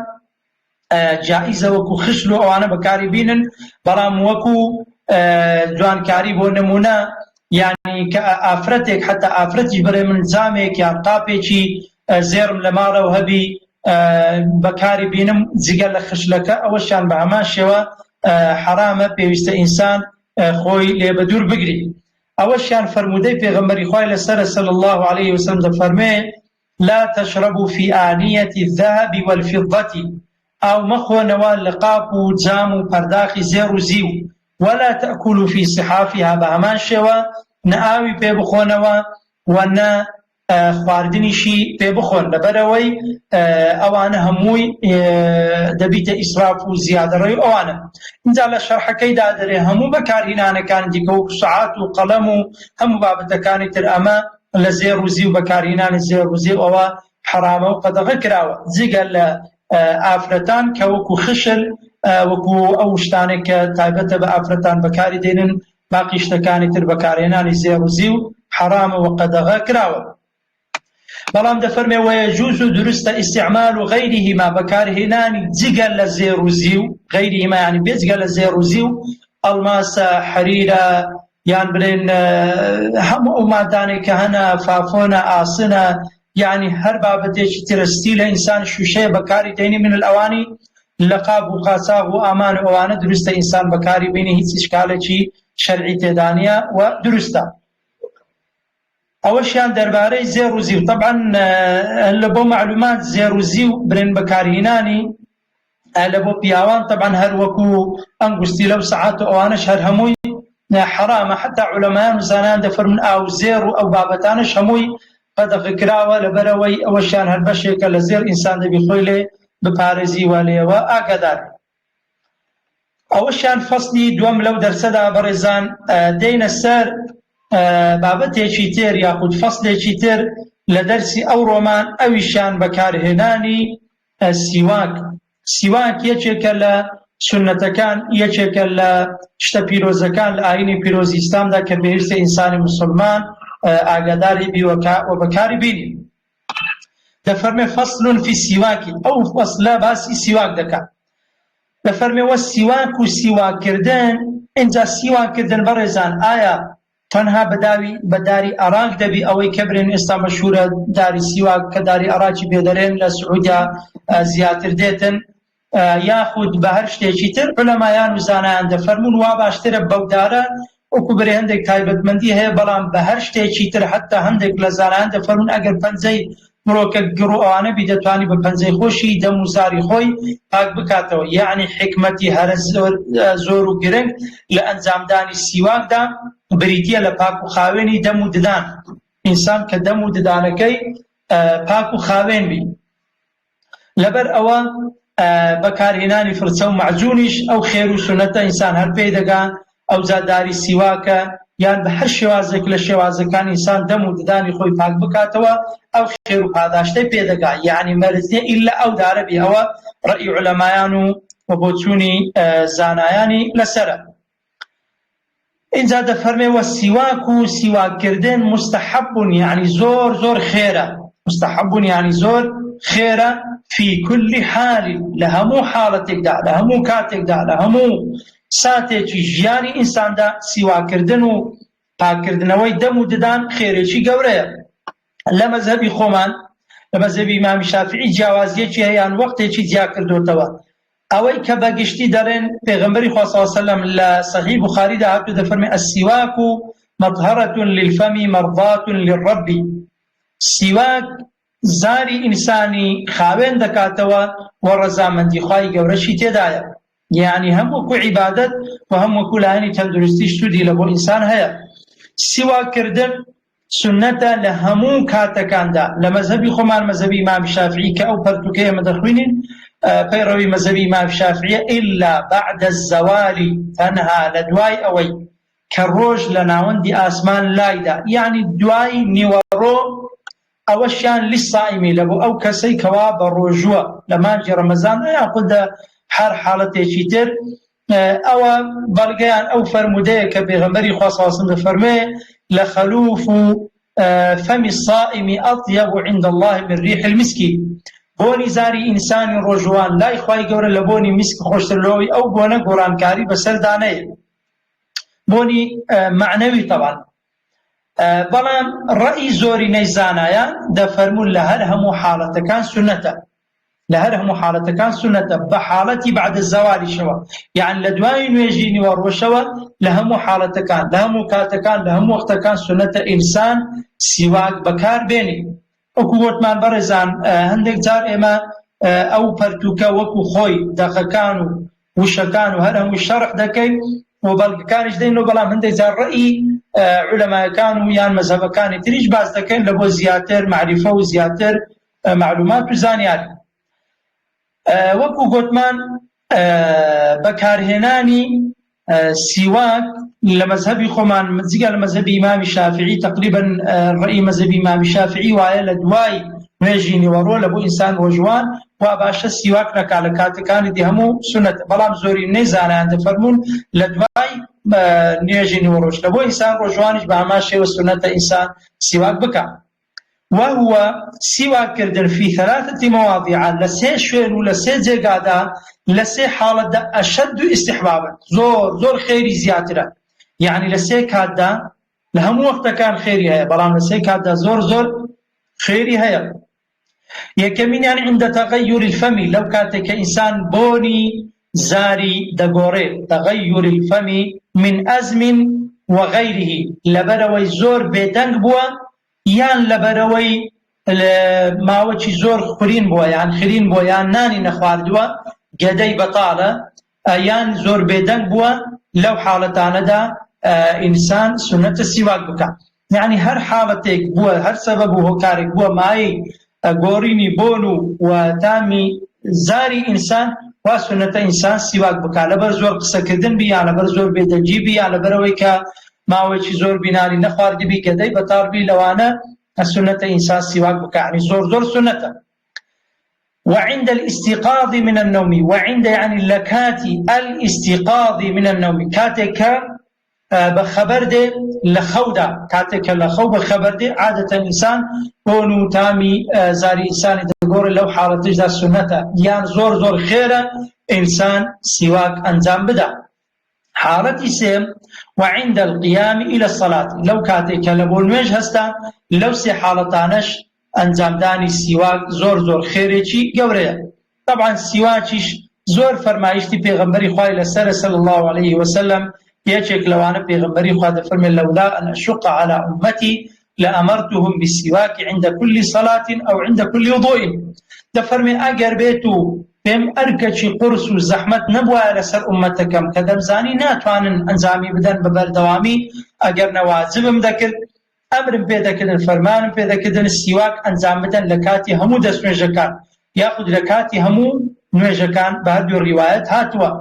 جائیزە وەکو خشل و ئەوانە بەکاری بینن. بەڵام وەکو جوانکاری بۆ نمونە یعنی کە ئافرەتێک حتا ئافرەتی بەرێ من جامێک یان قاپێکی زێرم لە ماڵەوە هەبی بەکاری بینم جگە لە خشلەکە ئەوەشیان بە هەمان شێوە حرامە پێویستە ئینسان خۆی لێ بە دوور بگری. ئەوەشیان فەرموودەی پێغەمبەری خوای لەسەر صلی الله عليه وسلم دەفەرمێ لا تشربوا في آنية الذهب والفضة أو مخونوا لقاب جام پرداخی زێر و زیو ولا تأكلوا في صحافها بهمان شێوە نەئاوی پێ بخۆنەوە و نە خواردنیشی پێ بخۆن لەبەرەوەی ئەوانە هەمووی دەبیتە ئیسراف و زیادەڕێی ئەوانە. اینجا لە شەرحەکەیدا دەرێ هەموو بەکارهێنانەکان دیکە و سەعات و قەڵەم و هەموو بابەتەکانی تر ئەمە لە زێر و زی و بەکارهێنانی زێر و زی ئەوە حرامە و قەدەغە کراوە جگە لە ئافرەتان کە وەکو خشل وەکو ئەو شتانێک کە تایبەتە بە ئافرەتان بەکاری دێنن باقی شتەکانی تر بەکارهێنانی زێر و زی و حرامە و قەدەغە کراوە. بەڵام دەفەرمێ وەیەجوز و دروستە ئیستیعمال و غەیریهما بەکارهێنانی جگە لە زێر و زی و غەیریهما یعنی بێجگە لە زێر و زی و ئەڵماسە حەریرە یان بڵێن هەموو ئەو مادانێک کە هەنە فافۆنە ئاسنە یعنی هەر بابەتێکی ترستی لە ئینسان شوشەیە بەکاری دێنی من ئەوانی لەقاب و قاچاغ و ئامان و ئەوانە دروستە ئینسان بەکاری بینی هیچ ئیشکالێکی شەرعی تێدا نیە و دروستە. ئەوەشیان دەربارەی زێر و زی و طبعا لە بۆ معلومات زێر و زی و برێن بەکارهێنانی لە بۆ پیاوان طبعا هەر وەکو ئەنگوستی لەو سەعات و ئەوانەش هەر هەمووی حرامە حتا عولەمایان و زانایان دەفەرمون ئاو زێر و ئەو بابەتانش هەمووی قەدەغە کراوە لەبەرەوەی ئەوەشیان هەر بەشێکە لە زێر ئینسان دەبی خۆی لێ بپارێزی و لێوە ئاگادار. ئەوەشیان فەسلی دووەم لەو دەرسەدا بەڕێزان دێینە سەر بابەتێکی تر یاخود فەسلێکی تر لە دەرسی ئەو ڕۆمان ئەویشیان بەکارهێنانی سیواک. سیواک یەکێکە لە سنەتەکان یەکێکە لە شتە پیرۆزەکان لە ئاینی پیرۆزی ئیسلامدا کە پێویستە ئینسانی مسلمان ئاگاداری بی و بەکاری بینی. دەفەرمێ فەسلون فی سیواکی ئەو فەسلە باسی سیواک دەکات. دەفەرمێوە سیواک و سیواکردن اینجا سیواکردن بەڕێزان ئایا تەنها بە داری عراق دەبی ئەوەی کە برێن ئێستا مەشهورە داری سیواک کە داری عراقی پێدەرێن لە سعودیا زیاتر دێتن یاخود بە هەر شتێکی تر عولەمایان و زانایان دەفەرمون وا باشترە بەو دارە وەکو برێ هەندێک تایبەتمەندی هەیە بەڵام بە هەر شتێکی تر حتا هەندێک لە زانایان دەفەرمون ئەگەر پەنجەی مرۆکە گڕ و ئەوانە بی دەتوانی بە پەنجەی خۆشی دەم و زاری خۆی پاک بکاتەوە. یعنی حکمەتی هەرە زۆر و گرنگ لە ئەنجامدانی سیواکدا بریتیە لە پاک و خاوێنی دەم و ددان. ئینسان کە دەم و ددانەکەی پاک و خاوێن بی لەبەر ئەوە بەکارهێنانی فرچە و معجونیش ئەو خێر و سونەتە ئینسان هەر پێی دەگا ئەو زاداری سیواکە یان بە هەر شێوازێک لە شێوازەکان ئینسان دەم و ددانی خۆی پاک بکاتەوە ئەو خێر و پاداشتەی پێدەگا. یعنی مەرجێ ئیلا ئەو دارە بی ئەوە ڕەئی عولەمایان و بۆچوونی زانایانی لەسەرە. اینجا دەفەرمێوە سیواک و سیواکردن مستحبون یعنی زۆر زۆر خێرە. مستحبون یعنی زۆر خێرە فی كل حال لە هەموو حاڵەتێکدا لە هەموو کاتێکدا لە هەموو ساتێکی ژیانی ئینساندا سیواکردن و پاکردنەوەی دەم و ددان خێرێکی گەورەیە. لە مەذهبی خۆمان لە مەذهبی ئیمامی شافعی جیاوازیەکی هەیە وەختێکی جیا کردوتەوە ئەوەی کە بەگشتی دەڕێن پێغەمبەری خوا صلی الله علیه و سلم لە صحیح بوخاریدا هاتوو دەفەرمێ السیواک مطهرة للفم مرضاة للرب. سیواک زاری ئینسانی خاوێن دەکاتەوە و ڕەزامەندی خوای گەورەشی تێدایە. یعنی هەم وەکو عیبادەت و هەم وەکو لایەنی تەندروستی سوودی لە بۆ ئینسان هەیە. سیواکردن سنەتە لە هەموو کاتەکاندا لە مەذهبی خۆمان مەذهبی ئیمامی شافعی کە ئەو پەرتوکەیە ئێمە دەخوێنین پەیڕەوی مەذهبی ئیمامی شافعیە ئیلا بعد الزەوال تەنها لە دوای ئەوەی کە ڕۆژ لە ناوەندی ئاسمان لایدا یعنی دوای نیوەڕۆ ئەوەشیان لیسائیمی لە بۆ ئەو کەسەی کەوا بە ڕۆژووە لە مانگی ڕەمەزان یاخود هەر حاڵەتێکی تر ئەوە بەڵگەیان ئەو فەرمودەیە کە پێغەمبەری خوا صلی الله علیه و سلم دەفەرمێ لخلوف فم الصائم أطيب عند الله من ريح المسك. بۆنی زاری ئینسانی ڕۆژوان لای خوای گەورە لە بۆنی میسک خۆشتر لەوەی ئەو بۆنە گۆڕانکاری بەسەردانەیە. بۆنی معنەوی طبعا. بەڵام ڕەئی زۆرینەی زانایان دەفەرمون لە هەر هەموو حاڵەتەکان سنەتە. لهرهم حالة كان سنة بحالتي بعد الزوال شوا يعني لدواين ويجيني وروشوا لهم حالة كان لهم كات كان لهم وقت كان سنة إنسان سواك بكار بيني وكوت من برزان هندك جار إما أو برتوكا وكو خوي دقكانو وشكانو هرهم الشرح دكي وبل كان جدينو بلا هندك جار رأي علماء كانوا يعني مذهب كان تريج باز دكين لبو زياتر معرفة وزياتر معلومات وزانيات وەکو گوتمان بەکارهێنانی سیواک لە مەذهبی خۆمان جگە لە مەذهبی ئیمامی شافعی تقریبا ڕەئی مەذهبی ئیمامی شافعی وایە لە دوای نوێژی نیوەڕۆ لە بۆ ئینسان ڕۆژوان وا باشە سیواک نەکا لە کاتەکانی دی هەموو سونەت بەڵام زۆری نەیزانیان دەفەرمون لە دوای نوێژی نیوەڕۆژ لە بۆ ئینسان ڕۆژوانیش بە هەمان شێوە سونەتە ئینسان سیواک بکە وهو سواك كردن في 3 مواضيع لسي شوين ولسي جيقادا لسي حالة أشد استحبابا زور خيري زيادة يعني لسي كادا لهم وقت كان خيري هيا بلان لسي كادا زور خيري هيا يكمين يعني عند تغير الفم لو كانت كإنسان بوني زاري دقوري تغير الفم من أزم وغيره لبروي زور بيدنگ بوا یان لەبەرەوەی ماوەکی زۆر خورین بووە یان خرین بووە یان نانی نەخواردووە گەدەی بەتاڵە یان زۆر بێدەنگ بووە لەو حاڵەتانەدا ئینسان سونەتە سیواک بکە یعنی هەر حاڵەتێک بووە هەر سەبەب و هۆکارێک بووە مایەی گۆڕینی بۆن و تامی زاری ئینسان وا سونەتە ئینسان سیواک بکە لەبەر زۆر قسەکردن بی یان لەبەر زۆر بێدەنگی بی یان لەبەرەوەی کە ماوەی زۆر بیناری نەخواردبی گەدەی بەتاڵبی لەوانە سنة إنسان سواك بكى يعني زور سنة وعند الاستيقاظ من النوم وعند يعني لكات الاستيقاظ من النوم كاتك بخبر دي لخودا كاتك لخو بخبر دي عادة إنسان بونو تامي زاري إنسان تقول لو حالة تجد سنة يعني زور خيرة إنسان سواك أنزام بدا حالتي سيم وعند القيام إلى الصلاة لو كاتك لبول ميج هستا لو سي حالتانش انجام داني سواك زور خيريشي قوريا طبعا سواكيش زور فرمايشتي پیغمبري خواهي لسر صلى الله عليه وسلم يشك لوانا پیغمبري خواهي فرمي لولا أن أشق على أمتي لأمرتهم بالسواك عند كل صلاة أو عند كل وضوء دفرمي أقر بيتو بهم أركشي قرص وزحمت نبوى لسر أمتكم كدمزاني ناتوان أنزامي بدن ببردوامي أقر نوازبم ذكر أمر بيدكن الفرمان بيدكن السواك أنزام بدن لكاتي همو دس نوجكان ياخذ لكاتي همو نوجكان بهذه الروايات هاتوا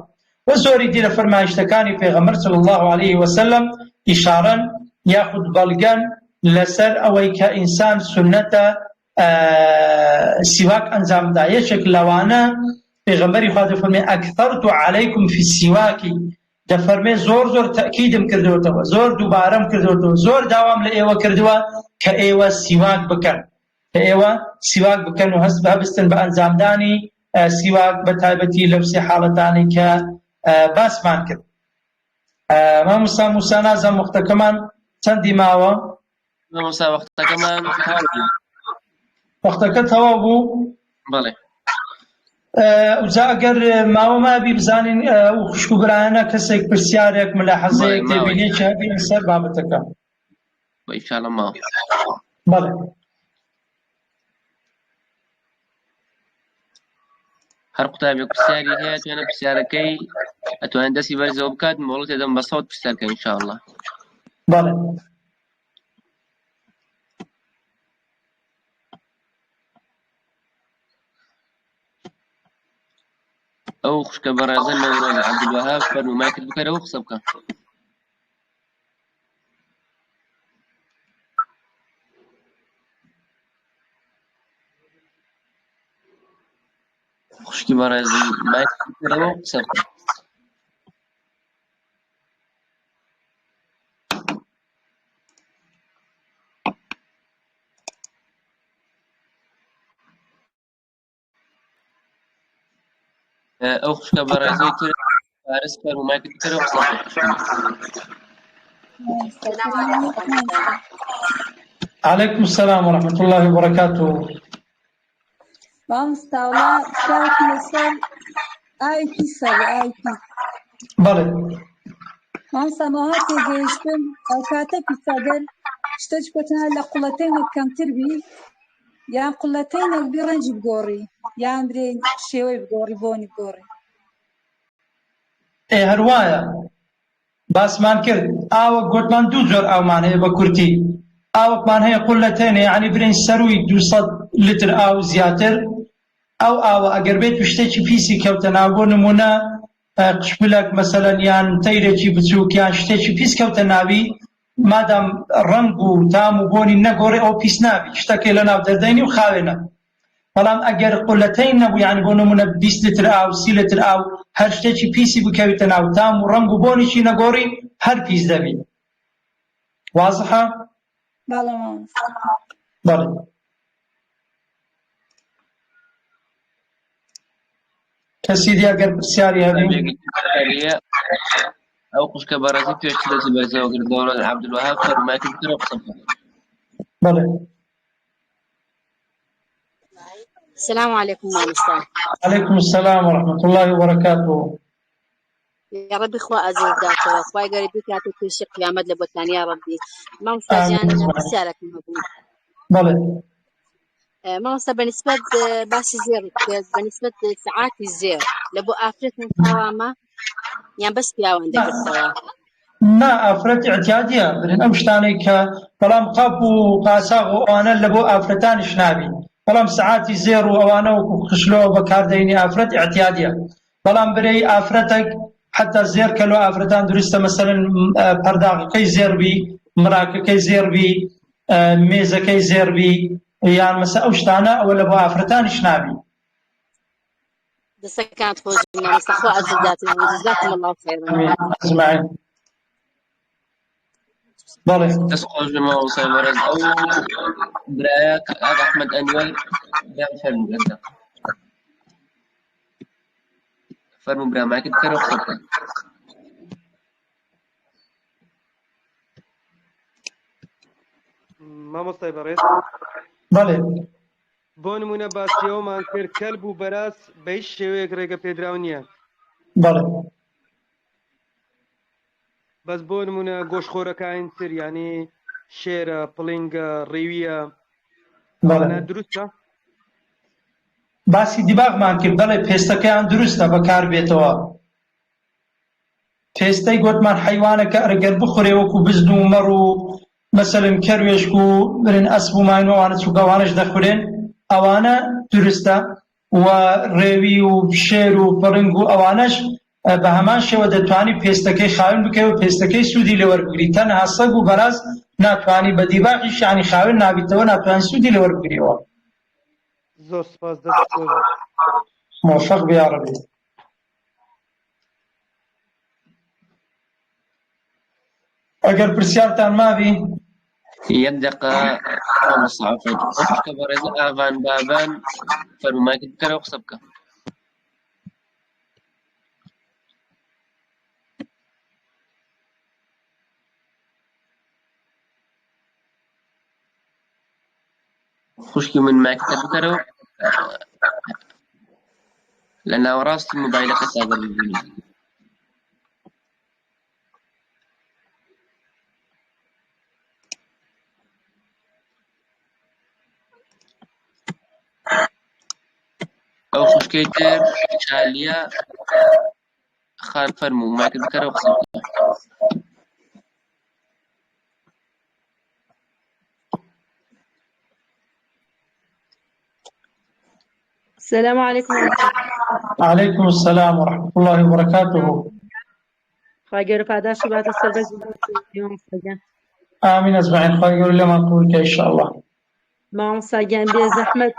وزوري دي فرمايشتكاني پیغمبر صلى الله عليه وسلم إشارا ياخذ بلغان لسر أوي كإنسان سنة سواك أنزام دا يشك لوانا پیغمبری خواهد فرمي أكثرت عليكم في السواك دفرمي زور تأكيدم كردوتوا زور دوبارم كردوتوا زور دوام لأيوة كردوا كأيوة سواك بكن كأيوة سواك بكن وهز بهبستن بأنزام داني سواك بتايبتي لبسي حالتاني كباس مان كرد ما موسى نازم وقتا كمان تندي ماوا موسى وقتا كمان وقتا كتوابو بله وزا اگر ما بی بزانین و خوشکو براینا کسیک پرسیارێک ملاحظەیەک دەبینێت چ هەبین سەر بابەتەکە ئینشاءالله ماوە بەڵێ هەر قوتابێک پرسیاری هەیە توێنە پرسیارەکەی ئەتوانێت دەستی بەرزەوە بکات مۆڵەت تێدەم بە سەوت پرسیارکە ئینشاءالله بەڵێ أو خشك برازن نوران عبد الوهاب فرمو ما يكتب كده وخصبك خشك برازن ما يكتب كده وخصبك أو خشكا برازي كده فارس كده وما كده كده عليكم السلام ورحمة الله وبركاته مامۆستاوڵا شاوەکی لەسەر ئاوێکی سەر ئاوێکی بەڵێ مامۆستامەوە تێگەیشتم ئەو کاتە پیسەگەر شتە بکەتەنە لە قوڵەتەینێک کەمتر بی یان قوڵەتەینێک بی ڕەنجی بگۆڕی یان برێ شێوەی بگۆڕی بۆنی بگۆڕی هەروایە باسمان کرد ئاوە گوتمان دوو جۆر ئاومان هەیە بە کورتی ئاوەکمان هەیە قوڵەتەینە یعنی برین سەرووی 200 لیتر ئاو زیاتر ئەو ئاوە ئەگەر بێت شتێکی پیسی کەوتە ناو بۆ نمونە قشپلەک مەسەلەن یان تەیرێکی بچووک یان شتێکی پیس کەوتە ناوی مادام ڕەنگ و تام و بۆنی نەگۆڕێ ئەو پیس نابی شتەکەی لە ناو دەردەینی و خاوێنە بەڵام ئەگەر قوڵەتەین نەبوو یعنی بۆ نمونە 20 لیتر ئاو 30 لیتر ئاو هەر شتێکی پیسی بکەویتە ناو تام و ڕەنگ و بۆنیشی نەگۆڕی هەر پیس دەبی وازحە؟ بەڵێ مامۆستا بەڵێ کەسی دیاگەر پرسیاری هەبێ ئەو قوشکە بەڕێزی پێشتر دەچی بەرزەوە کرد دەوڵەت عەبدولوهاب فەرمایەتی بکرە قسە بکە. بەڵێ السلام عليكم مامۆستا. عليكم السلام ورحمة الله وبركاته. يا ربي خوا أزل داتوا خواي قريبي كاتو كل شيء قيامت لبوتان يا ربي مامۆستا جان بسيارك مهبوط. بەڵێ مامۆستا بالنسبة باشي زير بالنسبة ساعات الزير لبو آفرت من قوامة يعني بس بياوان دقل سوا نا ئافرەت اعتیادیە برن ئەم شتانەی کە بەڵام قاپ و قاساغ و ئەوانە لە بۆ ئافرەتانیش نابی بەڵام سعاتی زێر و ئەوانە وەکو خشلەوە بەکاردەینی ئافرەت اعتیادیە بەڵام برەی ئافرەتێک حتا زێر کە لۆ ئافرەتان دروستە مەسەلەن پەرداغەکەی زێربی مراکەکەی زێربی مێزەکەی زێربی یان مەسە ئەو شتانە ئەوە لە بۆ ئافرەتانیش نابی. دەسەکانت خۆش مامۆستا خوا ئەزل داتوا جزاكم الله خيرا. ئەجمەعین. بەڵێ دەست خۆش بێ مامۆستای بەڕێز ئەو برایە ئاغا ئەحمەد ئەنوەر بیان فەرموو لەسەر فەرموو برامایەکەت بکەرەوە قسە بکە. مامۆستای بەڕێز بەڵێ بۆ نمونە باسیەوەمان کرد کەلب و بەراز بە هیچ شێوەیەک ڕێگە پێدراو نییە بەڵێ بەس بۆ نمونە گۆشخۆرەکانی تر ینی شێرە پڵنگە ڕێویە بەڵێ دروستە باسی دیباغمان کرد بەڵێ پێستەکەیان دروستە بەکار بێتەوە پێستەی گوتمان حەیوانەکە ئەگەر بخورێ وەکو بزن و مەڕ و مەسەلەن کەروێشک و برن ئەسپ و ماین و ئەوانە چووکەوانش دەخورێن ئەوانە دروستە و ڕێوی و شێر و پڕنگ و ئەوانەش بە هەمان شێوە دەتوانی پێستەکەی خاوێن بکەی و پێستەکەی سوودی لەوەربگری تەنها سەگ و بەراز ناتوانی بە دیباغیش یانی خاوێن نابیتەوە ناتوانانی سوودی لەوەربگریەوە. زۆر سپاس دەست خۆش موفق بێ یا ڕەبی. ئەگەر پرسیارتان مابی یەک دەقە مامۆستا قوشکە بەڕێزی ئاڤان بابان فەرمایەکەت بکەرەوە قسە بکە. خوشکی من مایەکەت بکەرەوە لە ناوەڕاستی مۆبایلەکەت ئەگەر ببینی. ئەو خوشکەی تر شالیە خان فەرموو مایەکەت بکەرەوە قسە بکە. السلام عليكم عليكم السلام ورحمة الله وبركاته. خواهی پاداشی بعد از سرباز آمين أجمعين خواهي لما قولك إن شاء الله. مامۆستا گیان بێ زەحمەت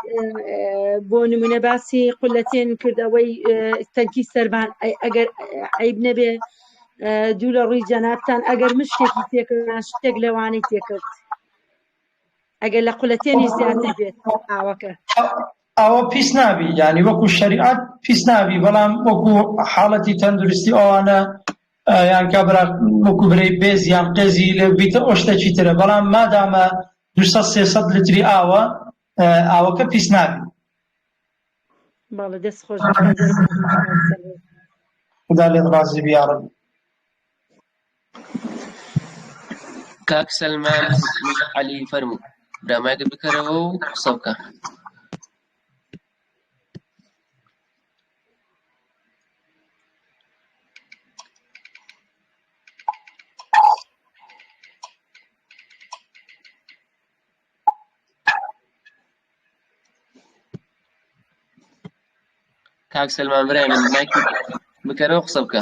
بۆ نمونە باسی قولەتێن کردەوەی تەنکی سەربان ئەگەر عیب نەبێ دوو لە ڕووی جەنابتان ئەگەر مشتێکی تێکردنا شتێک لەوانەی تێکرد ئەگەر لە قولەتێنی زیاتر بێت ئاوەکە ئەوە پیس نابی یعنی وەکو شەریعەت پیس نابی بەڵام وەکو حاڵەتی تەندروستی ئەوانە یان کابرا وەکو برەی بێز یان قێزی لێ بیتە ئەو شتێکی ترە بەڵام مادامە 200-300 لیتری ئاوەکە پیس نابی. باڵە دەست خۆش خدا لێت ڕازی بی یا رب. کاک سەلمان عەلی فەرموو برامایەکە بکەرەوە و قسە بکە. کاک سەلمان برای من مایکی بکەرەوە قسە بکە.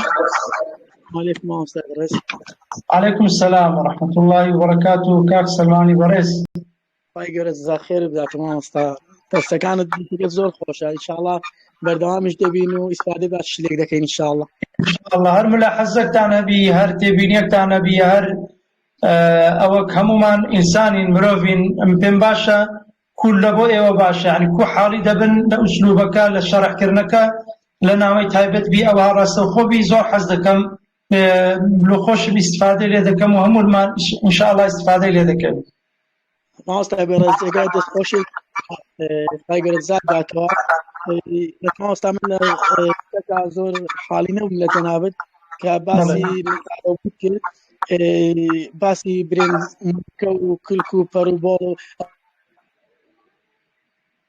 عليكم السلام ورحمة عليكم السلام ورحمة الله وبركاته. كاك سلماني بريس الله جزاك خير بداك ما مستا كانت زور خوشة إن شاء الله بردوامش دبينو استفادة باش ليك دكين إن شاء الله. إن شاء الله هر ملاحظك تانا بي هر تبينيك تانا بي هر أوك همومان إنسان مروفين مبين باشا كل لبو إيوه باشا يعني كو حالي دبن لأسلوبك للشرح كرنك لناوي تايبت بي أو هرسو خوبي زور حزدكم لو خوش الاستفادة لدكم وهم المال إن شاء الله استفادة لدكم. ما استعب رزقات خوشي خايقر زاد داكوا ما استعمل زور حالينا ولا جنابت كباسي متعوبك باسي برين كو كل كوبر وبول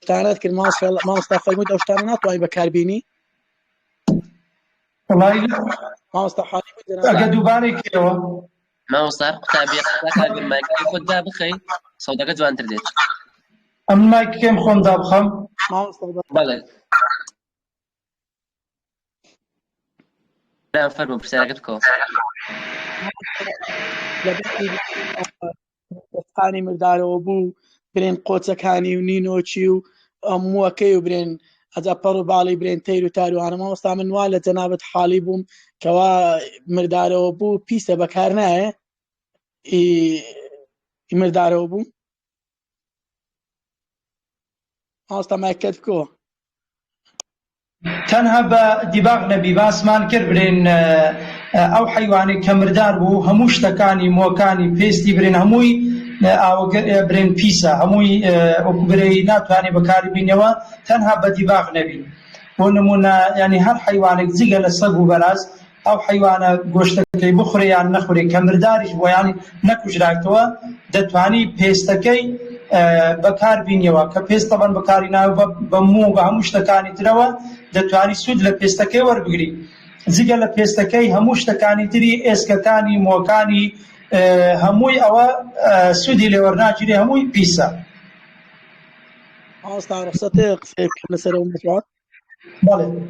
تانات كل ما استعفى مد أوشتانات واي بكاربيني والله ما استحالي أقدو بارك يوا ما وصار قطابي قطابي بالمايك خد دا بخي صوتك جوان ترديت أم مايك كم خون دابخم ما استحالي بله لا فرمو بسيارتكو لبسي ثاني مردار وبو برين قوتكاني ونينوتشي وموكي وبرين هذا برو بالي برين تيرو تارو أنا ما مستعمل ولا جنابة حالي بوم كوا مرداره وبو بيسة بكارنا مرداره وبو أصلا ما كتبكو تنها بدباغ نبي باسمان كربرين أو حيواني كمردار بو هموش تكاني موكاني بيستي برين هموي أو برين بيسا هموي أكبرينات يعني بكاري بينيوا تنها بدباغ نبي ونمونا يعني هر حيوانك زيغل الصق وبلاز أو حيوانا قوشتكي بخري يعني نخوري كمردارش ويعني نكوش راكتوا دتواني بيستكي بكار بينيوا كبيست طبعا بكارينا بمو بهموش تكاني تروا دتواني سود لبيستكي وربقري زيغل لبيستكي هموش تكاني تري اسكتاني موكاني هموي أو سودي لورناجري هموي بيسا أصلا رخصتك في كنسر ومشروعات بله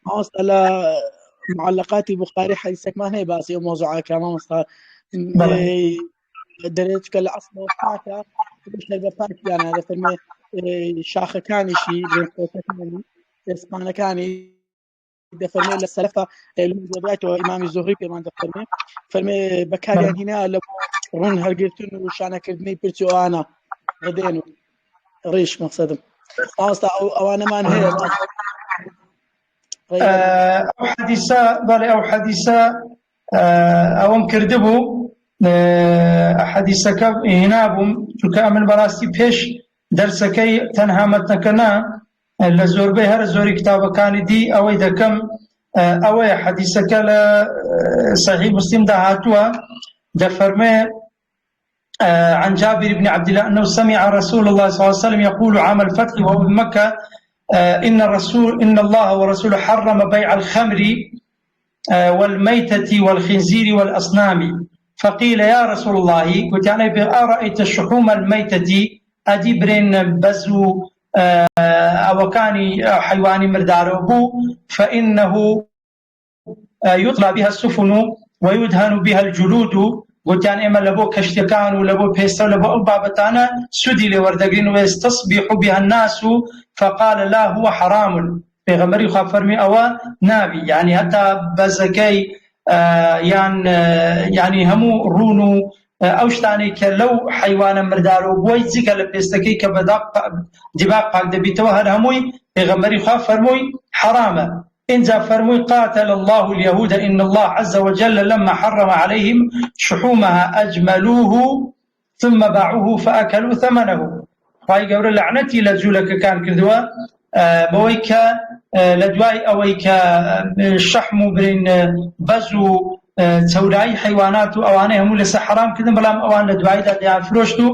أصلا معلقاتي بخاري حديثك ما هي باسي وموضوعها كمان أصلا دريت كل أصل وفاكا مش للبفاك يعني هذا فيلم شاخ كاني شيء بين قوتكاني اسمعنا كاني دفرمي للسلفة المزبات وإمام الزهري كمان دفرمي فرمي بكاريان هنا لو رون هرقلتون وشانا كردني برتو أنا غدينو ريش مقصدم أصلا أو أنا ما نهي أو حديثة بل أو حديثة أو مكردبو حديثة كب هنابم تكامل براستي بيش درسكي تنها متنكنا لزور بهر زوري كتاب كان دي أو إذا كم أو حديثك صحيح مسلم دهاتوا دفرمي عن جابر بن عبد الله أنه سمع رسول الله صلى الله عليه وسلم يقول عام الفتح وهو بمكة إن الله ورسوله حرم بيع الخمر والميتة والخنزير والأصنام فقيل يا رسول الله قلت أنا أرأيت الشحوم الميتة أدبر بزو أو كان حيواني مرداره فإنه يطلى بها السفن ويدهن بها الجلود قلت يعني إما لبو كشتكان ولبو بيستا ولبو أبابتانا سدي لوردقين ويستصبح بها الناس فقال لا هو حرام بغمري خافرمي أوا نابي يعني حتى بزكي يعني همو رونو أوشتاني كلو حيوانا مردارو بوي زيكا لبيستكي كبداق دباق قاق دبيتوا هل هموي بغمري خافرمي حرامة إنزا فرمي قاتل الله اليهود إن الله عز وجل لما حرم عليهم شحومها أجملوه ثم باعوه فأكلوا ثمنه فاي قول لعنتي لزولك كان كذوا بەوەی کە لە دوای ئەوەی کە شەحم و برین بەز و چەورایی حیوانات و ئەوانەی هەموو لەسەر حرام کردن، بەڵام ئەوان لە دوایدا دەیان فرۆشت و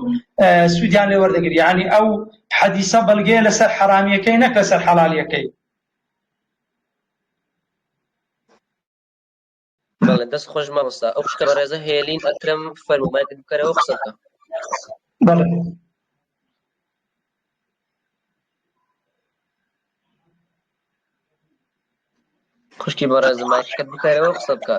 سوودیان لێ وەردەگری. یعنی ئەو حەدیسە بەڵگەیە لەسەر حرامیەکەی نەک لەسەر حەڵالیەکەی. بەڵێ دەست خۆش مامۆستا، ئەو شتە بەڕێزە هێلین ئەکرەم فەرمومایەکە بکەرەوە قسەکە. بەڵێ خوشکی بەڕێزە مایکەکەت بکەرەوە قسە بکە.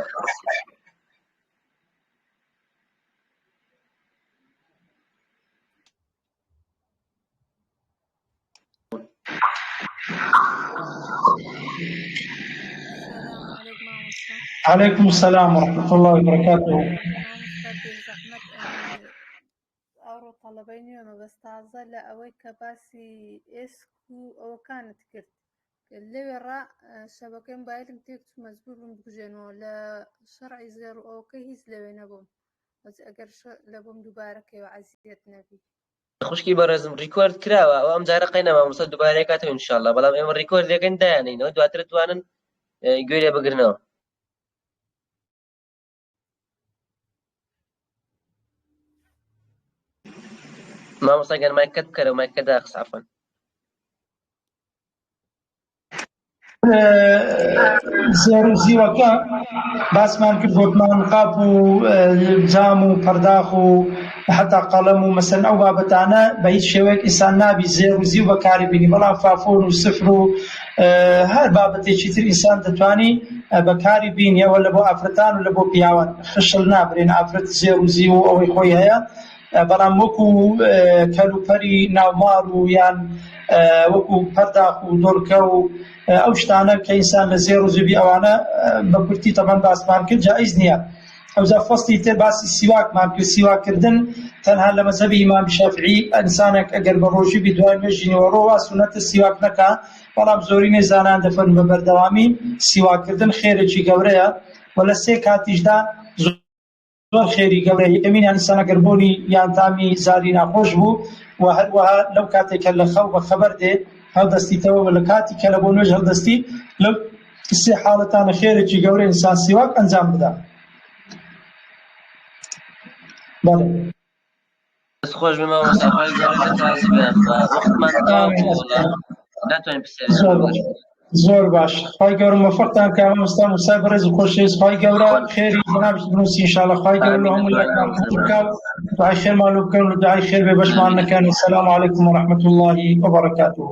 عليكم السلام ورحمة الله وبركاته. ئەوڕۆ تەڵەبەی نوێمە بەس تازە لە ئەوەی کە باسی ئێسک و ئەوەکانت کرد لەوێڕا شەبەکەی مۆبایلم تێک مەجبوور بووم بکوژێنەوە لە شەرعی زێڕ و ئەوەکەی هیچ لەوێ نەبووم، بەس ئەگەر لە بۆم دووبارەکەیەوە عەزیزێت نەبی. خوشکی بەڕێزم ریکۆرد کراوە، ئەو ئەم جارە قەی نەما مامۆستا دووبارە کاتەوە ئینشاءڵڵا، بەڵام ئێمە ریکۆردەکەین دایانینەوە دواتر توانن گوێ لێ بگرنەوە. مامۆستا گەر مایکەت بکەرەوە مایکەکە داخست عەفوەن. زێڕ و زیوەکە باسمان کرد گوتمان قاپ و جام و پەرداخ و حتا قەڵەم و مەسەن ئەو بابەتانە بە هیچ شێوەیەک ئینسان نابی زێڕ و زیو بەکاری بینی، بەڵام فافۆن و سفر و هەر بابەتێکی تر ئینسان دەتوانی بەکاری بینیەوە لە بۆ ئافرەتان و لە بۆ پیاوان. خشل نابرێن ئافرەت زێڕ و زیو و ئەوەی خۆی هەیە، بەڵام وەکو کەلوپەری ناومار و یان وەکو پەرداخ و دۆڵکە و ئەو شتانە کە ئینسان لە زێڕ و زیوی ئەوانە بە کورتی تەمەن باسمان کرد جائز نییە. ئەوجا فەسڵی تر باسی سیواکمان کرد. سیواکردن تەنها لە مەزهەبی ئیمام شافعی ئینسانێک ئەگەر بە ڕۆژی بی دوای نوێژینەوە ڕۆوا سونەتە سیواک نەکا، بەڵام زۆرینەی زانان دەفەرمون بە بەردەوامی سیواکردن خێرێکی گەورەیە و لە سێ کاتیشدا زۆر خێری گەورەیە. یەکەمینیان ئینسان ئەگەر بۆنی یان تامی زاری ناخۆش بوو و هەروەها لەو کاتێکە لە خەو بە خەبەر دێ هەڵدەستیتەوە لە کاتی کە لە بۆ نوێژ هەڵدەستی، لەو سێ حاڵەتانە خێرێکی گەورەی ئینسان سیواک ئەنجام بدات. بەڵێ دەست خۆش بێ مامۆستا، خۆی گەورەکە تازی بێ، وەختمان تاوە ناتوانین پرسیارێک. زۆر باش، خی گەورە موفقتان کە مامۆستا موسا بەڕێز و خۆشەویست، خی گەورە خێری جەنابش بنووسی ئینشاءڵڵا، خی گەورە لە هەموو لایەکمان قبوڵ بکات، دوعای خێرمان لێ بکەن و دوعای خێر بێ بەشمان نەکەن. السلام علیکم ورحمة الله وبركاته.